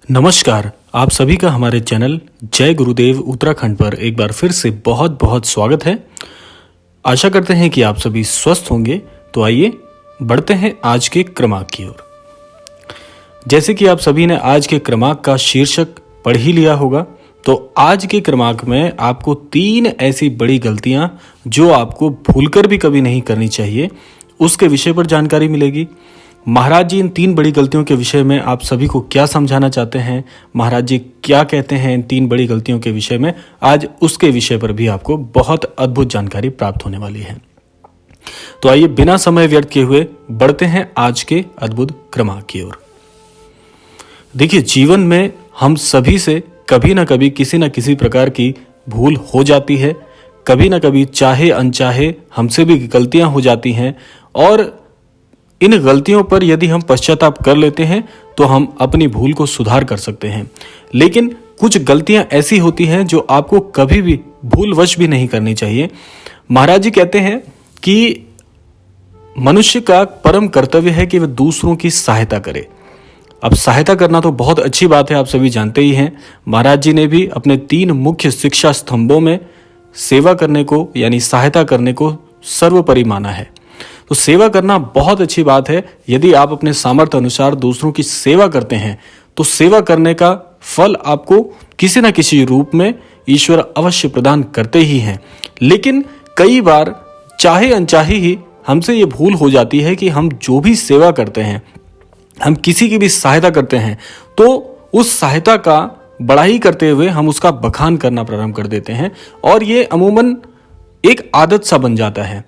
नमस्कार। आप सभी का हमारे चैनल जय गुरुदेव उत्तराखंड पर एक बार फिर से बहुत बहुत स्वागत है। आशा करते हैं कि आप सभी स्वस्थ होंगे। तो आइए बढ़ते हैं आज के क्रमांक की ओर। जैसे कि आप सभी ने आज के क्रमांक का शीर्षक पढ़ ही लिया होगा, तो आज के क्रमांक में आपको 3 ऐसी बड़ी गलतियां जो आपको भूलकर भी कभी नहीं करनी चाहिए, उसके विषय पर जानकारी मिलेगी। महाराज जी इन 3 बड़ी गलतियों के विषय में आप सभी को क्या समझाना चाहते हैं, महाराज जी क्या कहते हैं इन 3 बड़ी गलतियों के विषय में, आज उसके विषय पर भी आपको बहुत अद्भुत जानकारी प्राप्त होने वाली है। तो आइए बिना समय व्यर्थ किए हुए बढ़ते हैं आज के अद्भुत क्रमांक की ओर। देखिए, जीवन में हम सभी से कभी ना कभी किसी न किसी प्रकार की भूल हो जाती है। कभी ना कभी चाहे अनचाहे हमसे भी गलतियां हो जाती हैं, और इन गलतियों पर यदि हम पश्चाताप कर लेते हैं तो हम अपनी भूल को सुधार कर सकते हैं। लेकिन कुछ गलतियां ऐसी होती हैं जो आपको कभी भी भूलवश भी नहीं करनी चाहिए। महाराज जी कहते हैं कि मनुष्य का परम कर्तव्य है कि वह दूसरों की सहायता करे। अब सहायता करना तो बहुत अच्छी बात है, आप सभी जानते ही हैं। महाराज जी ने भी अपने 3 मुख्य शिक्षा स्तंभों में सेवा करने को यानी सहायता करने को सर्वोपरि माना है। तो सेवा करना बहुत अच्छी बात है। यदि आप अपने सामर्थ्य अनुसार दूसरों की सेवा करते हैं तो सेवा करने का फल आपको किसी न किसी रूप में ईश्वर अवश्य प्रदान करते ही हैं। लेकिन कई बार चाहे अनचाहे ही हमसे ये भूल हो जाती है कि हम जो भी सेवा करते हैं, हम किसी की भी सहायता करते हैं, तो उस सहायता का बड़ाई करते हुए हम उसका बखान करना प्रारंभ कर देते हैं, और ये अमूमन एक आदत सा बन जाता है।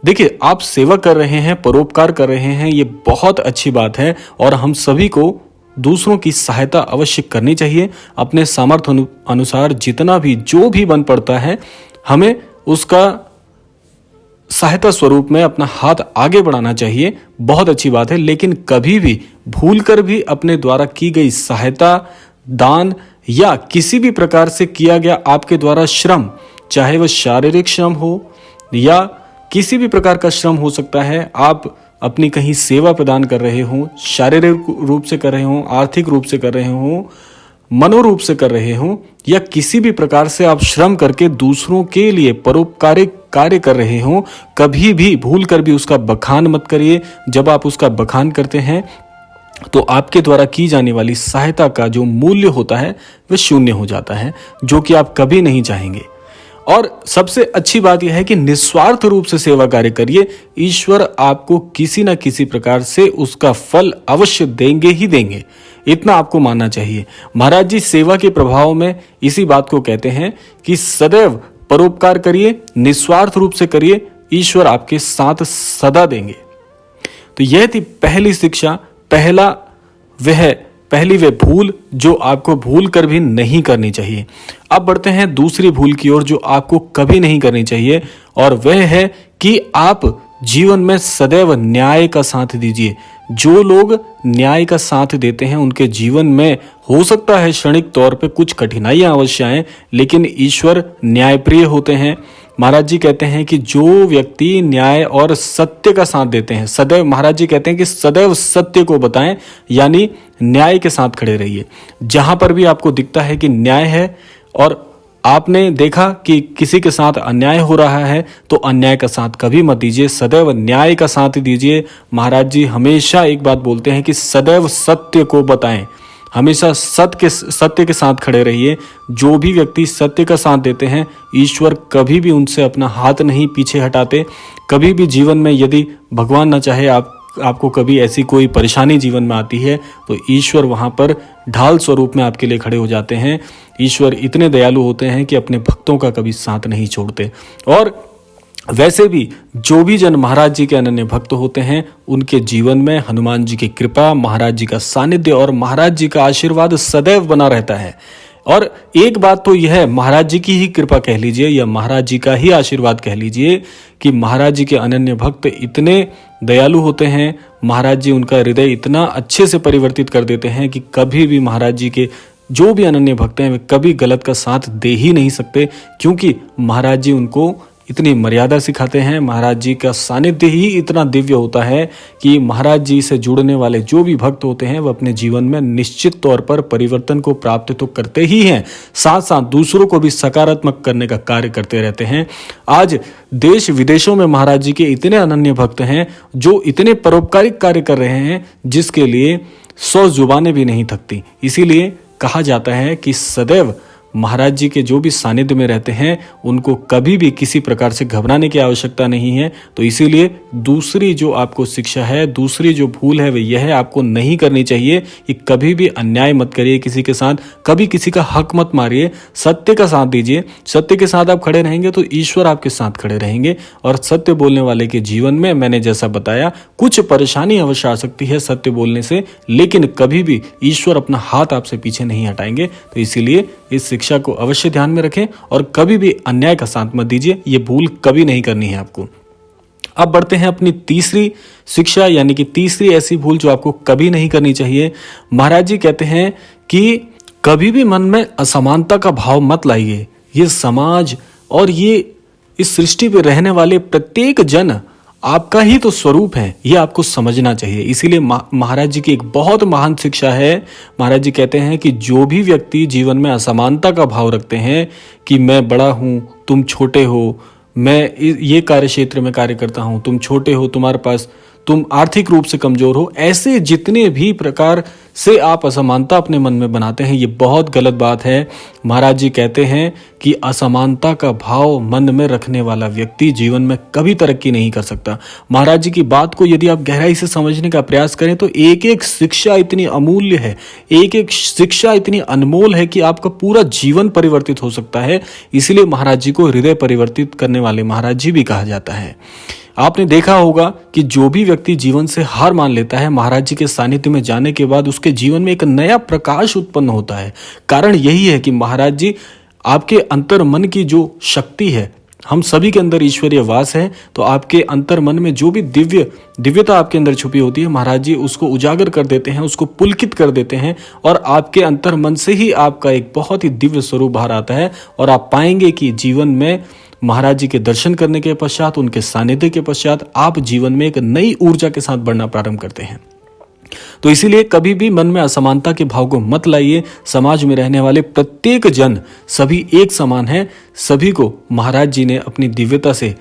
देखिए, आप सेवा कर रहे हैं, परोपकार कर रहे हैं, ये बहुत अच्छी बात है, और हम सभी को दूसरों की सहायता अवश्य करनी चाहिए। अपने सामर्थ्य अनुसार जितना भी जो भी बन पड़ता है, हमें उसका सहायता स्वरूप में अपना हाथ आगे बढ़ाना चाहिए। बहुत अच्छी बात है। लेकिन कभी भी भूलकर भी अपने द्वारा की गई सहायता, दान या किसी भी प्रकार से किया गया आपके द्वारा श्रम, चाहे वह शारीरिक श्रम हो या किसी भी प्रकार का श्रम हो सकता है, आप अपनी कहीं सेवा प्रदान कर रहे हो, शारीरिक रूप से कर रहे हो, आर्थिक रूप से कर रहे हो, मनोरूप से कर रहे हो, या किसी भी प्रकार से आप श्रम करके दूसरों के लिए परोपकारिक कार्य कर रहे हो, कभी भी भूल कर भी उसका बखान मत करिए। जब आप उसका बखान करते हैं तो आपके द्वारा की जाने वाली सहायता का जो मूल्य होता है वह शून्य हो जाता है, जो कि आप कभी नहीं चाहेंगे। और सबसे अच्छी बात यह है कि निस्वार्थ रूप से सेवा कार्य करिए। ईश्वर आपको किसी न किसी प्रकार से उसका फल अवश्य देंगे ही देंगे, इतना आपको मानना चाहिए। महाराज जी सेवा के प्रभाव में इसी बात को कहते हैं कि सदैव परोपकार करिए, निस्वार्थ रूप से करिए, ईश्वर आपके साथ सदा देंगे। तो यह थी पहली शिक्षा, पहली वे भूल जो आपको भूल कर भी नहीं करनी चाहिए। अब बढ़ते हैं दूसरी भूल की ओर जो आपको कभी नहीं करनी चाहिए, और वह है कि आप जीवन में सदैव न्याय का साथ दीजिए। जो लोग न्याय का साथ देते हैं उनके जीवन में हो सकता है क्षणिक तौर पे कुछ कठिनाइयां अवश्य आएं, लेकिन ईश्वर न्यायप्रिय होते हैं। महाराज जी कहते हैं कि जो व्यक्ति न्याय और सत्य का साथ देते हैं, सदैव महाराज जी कहते हैं कि सदैव सत्य को बताएं, यानी न्याय के साथ खड़े रहिए। जहां पर भी आपको दिखता है कि न्याय है और आपने देखा कि किसी के साथ अन्याय हो रहा है, तो अन्याय का साथ कभी मत दीजिए, सदैव न्याय का साथ दीजिए। महाराज जी हमेशा एक बात बोलते हैं कि सदैव सत्य को बताएं, हमेशा सत्य के साथ खड़े रहिए। जो भी व्यक्ति सत्य का साथ देते हैं, ईश्वर कभी भी उनसे अपना हाथ नहीं पीछे हटाते। कभी भी जीवन में यदि भगवान न चाहे आपको कभी ऐसी कोई परेशानी जीवन में आती है, तो ईश्वर वहां पर ढाल स्वरूप में आपके लिए खड़े हो जाते हैं। ईश्वर इतने दयालु होते हैं कि अपने भक्तों का कभी साथ नहीं छोड़ते। और वैसे भी जो भी जन महाराज जी के अनन्य भक्त होते हैं, उनके जीवन में हनुमान जी की कृपा, महाराज जी का सानिध्य और महाराज जी का आशीर्वाद सदैव बना रहता है। और एक बात तो यह है, महाराज जी की ही कृपा कह लीजिए या महाराज जी का ही आशीर्वाद कह लीजिए कि महाराज जी के अनन्य भक्त इतने दयालु होते हैं, महाराज जी उनका हृदय इतना अच्छे से परिवर्तित कर देते हैं कि कभी भी महाराज जी के जो भी अनन्य भक्त हैं वे कभी गलत का साथ दे ही नहीं सकते, क्योंकि महाराज जी उनको इतनी मर्यादा सिखाते हैं। महाराज जी का सानिध्य ही इतना दिव्य होता है कि महाराज जी से जुड़ने वाले जो भी भक्त होते हैं वह अपने जीवन में निश्चित तौर पर परिवर्तन को प्राप्त तो करते ही हैं, साथ साथ दूसरों को भी सकारात्मक करने का कार्य करते रहते हैं। आज देश विदेशों में महाराज जी के इतने अनन्य भक्त हैं जो इतने परोपकारिक कार्य कर रहे हैं जिसके लिए 100 जुबानें भी नहीं थकती। इसीलिए कहा जाता है कि सदैव महाराज जी के जो भी सानिध्य में रहते हैं उनको कभी भी किसी प्रकार से घबराने की आवश्यकता नहीं है। तो इसीलिए दूसरी जो आपको शिक्षा है, दूसरी जो भूल है वह यह है, आपको नहीं करनी चाहिए कि कभी भी अन्याय मत करिए किसी के साथ, कभी किसी का हक मत मारिए, सत्य का साथ दीजिए। सत्य के साथ आप खड़े रहेंगे तो ईश्वर आपके साथ खड़े रहेंगे। और सत्य बोलने वाले के जीवन में मैंने जैसा बताया कुछ परेशानी अवश्य आ सकती है सत्य बोलने से, लेकिन कभी भी ईश्वर अपना हाथ आपसे पीछे नहीं हटाएंगे। तो इसीलिए इस शिक्षा को अवश्य ध्यान में रखें और कभी भी अन्याय का साथ मत दीजिए। ये भूल कभी नहीं करनी है आपको। अब बढ़ते हैं अपनी तीसरी शिक्षा, यानी कि तीसरी ऐसी भूल जो आपको कभी नहीं करनी चाहिए। महाराज जी कहते हैं कि कभी भी मन में असमानता का भाव मत लाइए। ये समाज और ये इस सृष्टि पे रहने वाले प्रत्येक जन आपका ही तो स्वरूप है, ये आपको समझना चाहिए। इसीलिए महाराज जी की एक बहुत महान शिक्षा है। महाराज जी कहते हैं कि जो भी व्यक्ति जीवन में असमानता का भाव रखते हैं कि मैं बड़ा हूं, तुम छोटे हो, मैं ये कार्य क्षेत्र में कार्य करता हूं, तुम छोटे हो, तुम्हारे पास, तुम आर्थिक रूप से कमजोर हो, ऐसे जितने भी प्रकार से आप असमानता अपने मन में बनाते हैं, ये बहुत गलत बात है। महाराज जी कहते हैं कि असमानता का भाव मन में रखने वाला व्यक्ति जीवन में कभी तरक्की नहीं कर सकता। महाराज जी की बात को यदि आप गहराई से समझने का प्रयास करें तो एक एक शिक्षा इतनी अमूल्य है, एक एक शिक्षा इतनी अनमोल है कि आपका पूरा जीवन परिवर्तित हो सकता है। इसीलिए महाराज जी को हृदय परिवर्तित करने वाले महाराज जी भी कहा जाता है। आपने देखा होगा कि जो भी व्यक्ति जीवन से हार मान लेता है, महाराज जी के सानिध्य में जाने के बाद उसके जीवन में एक नया प्रकाश उत्पन्न होता है। कारण यही है कि महाराज जी आपके अंतर मन की जो शक्ति है, हम सभी के अंदर ईश्वरीय वास है, तो आपके अंतर मन में जो भी दिव्यता आपके अंदर छुपी होती है, महाराज जी उसको उजागर कर देते हैं, उसको पुलकित कर देते हैं और आपके अंतर मन से ही आपका एक बहुत ही दिव्य स्वरूप बाहर आता है। और आप पाएंगे कि जीवन में महाराज जी के दर्शन करने के पश्चात, उनके सानिध्य के पश्चात आप जीवन में एक नई ऊर्जा के साथ बढ़ना प्रारंभ करते हैं। तो इसीलिए कभी भी मन में असमानता के भाव को मत लाइए। समाज में रहने वाले प्रत्येक जन सभी एक समान है, सभी को महाराज जी ने अपनी दिव्यता से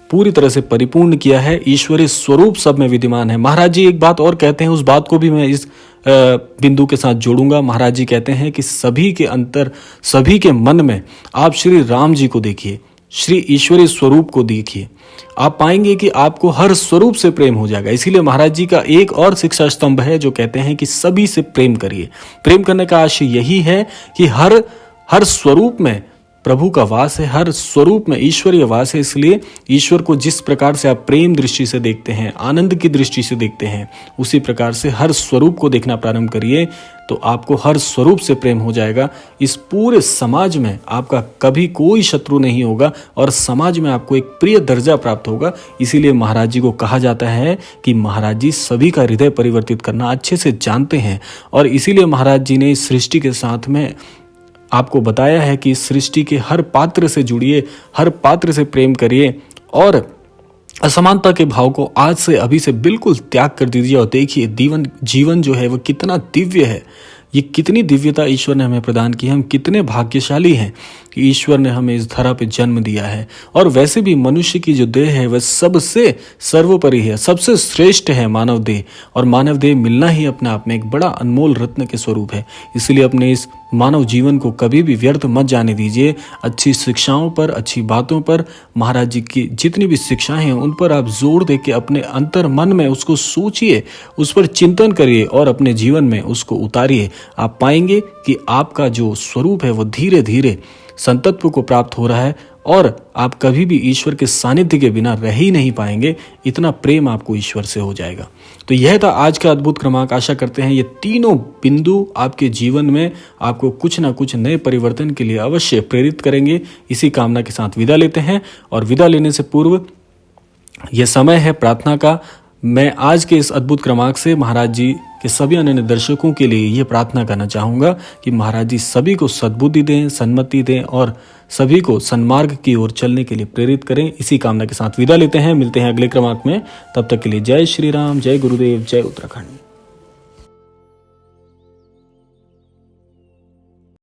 पूरी तरह से परिपूर्ण किया है। ईश्वरीय स्वरूप सब में विद्यमान है। महाराज जी एक बात और कहते हैं, उस बात को भी मैं इस बिंदु के साथ जोड़ूंगा। महाराज जी कहते हैं कि सभी के अंतर, सभी के मन में आप श्री राम जी को देखिए, श्री ईश्वरीय स्वरूप को देखिए, आप पाएंगे कि आपको हर स्वरूप से प्रेम हो जाएगा। इसीलिए महाराज जी का एक और शिक्षा स्तंभ है जो कहते हैं कि सभी से प्रेम करिए। प्रेम करने का आशय यही है कि हर स्वरूप में प्रभु का वास है, हर स्वरूप में ईश्वरीय वास है। इसलिए ईश्वर को जिस प्रकार से आप प्रेम दृष्टि से देखते हैं, आनंद की दृष्टि से देखते हैं, उसी प्रकार से हर स्वरूप को देखना प्रारंभ करिए, तो आपको हर स्वरूप से प्रेम हो जाएगा। इस पूरे समाज में आपका कभी कोई शत्रु नहीं होगा और समाज में आपको एक प्रिय दर्जा प्राप्त होगा। इसीलिए महाराज जी को कहा जाता है कि महाराज जी सभी का हृदय परिवर्तित करना अच्छे से जानते हैं। और इसीलिए महाराज जी ने इस सृष्टि के साथ में आपको बताया है कि सृष्टि के हर पात्र से जुड़िए, हर पात्र से प्रेम करिए और असमानता के भाव को आज से, अभी से बिल्कुल त्याग कर दीजिए। और देखिए जीवन जो है वो कितना दिव्य है, ये कितनी दिव्यता ईश्वर ने हमें प्रदान की है। हम कितने भाग्यशाली हैं कि ईश्वर ने हमें इस धरा पे जन्म दिया है। और वैसे भी मनुष्य की जो देह है वह सबसे सर्वोपरि है, सबसे श्रेष्ठ है मानव देह। और मानव देह मिलना ही अपने आप में एक बड़ा अनमोल रत्न के स्वरूप है। इसलिए अपने इस मानव जीवन को कभी भी व्यर्थ मत जाने दीजिए। अच्छी शिक्षाओं पर, अच्छी बातों पर, महाराज जी की जितनी भी शिक्षाएं हैं उन पर आप जोर दे के अपने अंतर मन में उसको सोचिए, उस पर चिंतन करिए और अपने जीवन में उसको उतारिए। आप पाएंगे कि आपका जो स्वरूप है वो धीरे धीरे संतत्व को प्राप्त हो रहा है और आप कभी भी ईश्वर के सानिध्य के बिना रह ही नहीं पाएंगे। इतना प्रेम आपको ईश्वर से हो जाएगा। तो यह था आज का अद्भुत क्रमांक। आशा करते हैं ये तीनों बिंदु आपके जीवन में आपको कुछ ना कुछ नए परिवर्तन के लिए अवश्य प्रेरित करेंगे। इसी कामना के साथ विदा लेते हैं और विदा लेने से पूर्व यह समय है प्रार्थना का। मैं आज के इस अद्भुत क्रमांक से महाराज जी के सभी अन्य दर्शकों के लिए ये प्रार्थना करना चाहूँगा कि महाराज जी सभी को सद्बुद्धि दें, सन्मति दें और सभी को सन्मार्ग की ओर चलने के लिए प्रेरित करें। इसी कामना के साथ विदा लेते हैं, मिलते हैं अगले क्रमांक में। तब तक के लिए जय श्री राम, जय गुरुदेव, जय उत्तराखंड।